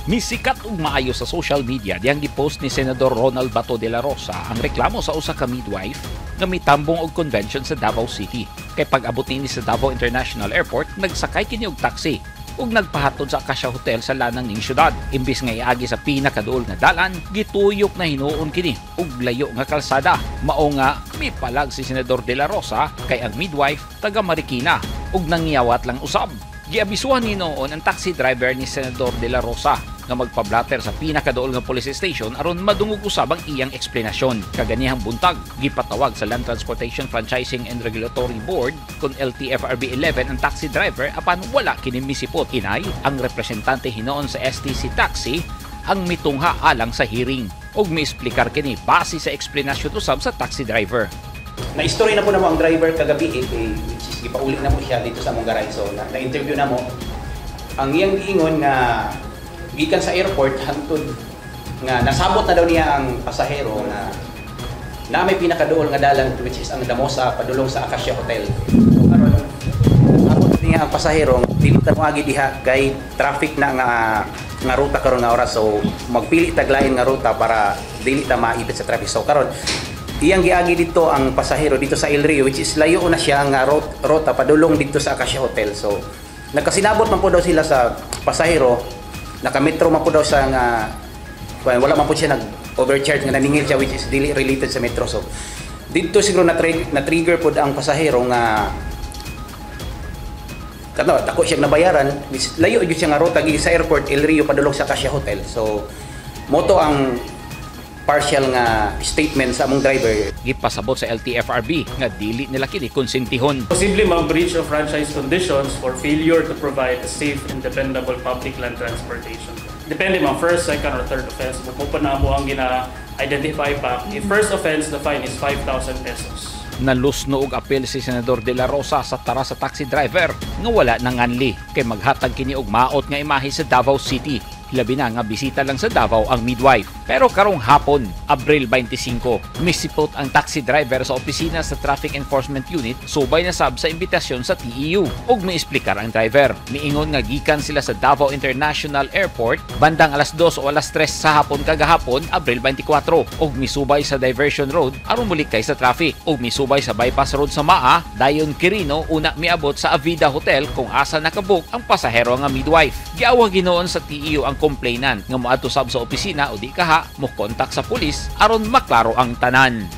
Misikat ug maayo sa social media diyang gipost ni Senador Ronald Bato de la Rosa ang reklamo sa usa ka midwife nga mitambong og convention sa Davao City. Kay pag-abot ni sa Davao International Airport, nagsakay kini og taxi ug nagpahatod sa Acacia Hotel sa lanang ning syudad. Imbis nga iagi sa pinakaduol nga dalan, gituyok na hinuon kini og layo nga kalsada. Mao nga mipalag si Senador de la Rosa kay ang midwife taga Marikina ug nangyawat lang usab. Giabisuhan ni noon ang taxi driver ni Senador de la Rosa nga magpablatter sa pinakaduol nga police station aron madungog usab ang iyang eksplanasyon. Kaganihang buntag, gipatawag sa Land Transportation Franchising and Regulatory Board kun LTFRB 11 ang taxi driver apan wala kini misipot. Inay, ang representante hinoon sa STC Taxi ang mitungha alang sa hearing ug miesplikar kini base sa eksplanasyon usab sa taxi driver. Na-story na po ang driver kagabi which is ipaulit na po siya dito sa among garay. So na-interview na mo. Ang iyang giingon nga gikan sa airport hantod nga nasabot na daw niya ang pasahero na may pinakaduol nga dalan which is ang Damosa padulong sa Acacia Hotel. So karon nasabot niya ang pasahero dili ta moagi diha kay traffic na nga ruta karon nga oras. So magpili taglain nga ruta para dili ta maipit sa traffic. So karon iyang giagi dito ang pasahero dito sa El Rio which is layo na siya nga rota padulong dito sa Acacia Hotel. So nagkasinabot man po daw sila sa pasahero, naka-metro man po daw sa nga wala man po siya nag-overcharge nga naningil siya which is dili related sa metro. So dito siguro na-trigger po ang pasahero nga dako siya nabayaran, layo gyud siya nga rota gi sa airport El Rio padulong sa Acacia Hotel. So moto ang partial nga statement sa among driver. Gipasabot sa LTFRB nga dili nila kini konsentihon. Posible mag-breach of franchise conditions for failure to provide a safe and dependable public land transportation. Depende man first, second, or third offense. Bupo na mo ang gina-identify pa. If first offense, the fine is 5,000 pesos. Nalusno og apel si Senador de la Rosa sa tara sa taxi driver nga wala nang anli kay maghatag kini og maot nga imahe sa Davao City. Labi na nga bisita lang sa Davao ang midwife. Pero karong hapon, Abril 25, misipot ang taxi driver sa opisina sa Traffic Enforcement Unit subay na sab sa imbitasyon sa TEU. Ug miesplikar ang driver. Miingon nga gikan sila sa Davao International Airport bandang alas 2 o alas 3 sa hapon kagahapon, Abril 24. Ug misubay sa diversion road aron mulikay sa traffic. Ug misubay sa bypass road sa Maa, dayon Quirino una miabot sa Avida Hotel kung asa nakabook ang pasahero nga midwife. Giawag ginoon sa TEU ang complainant nga moadto sab sa opisina o di kaha mo kontak sa pulis aron maklaro ang tanan.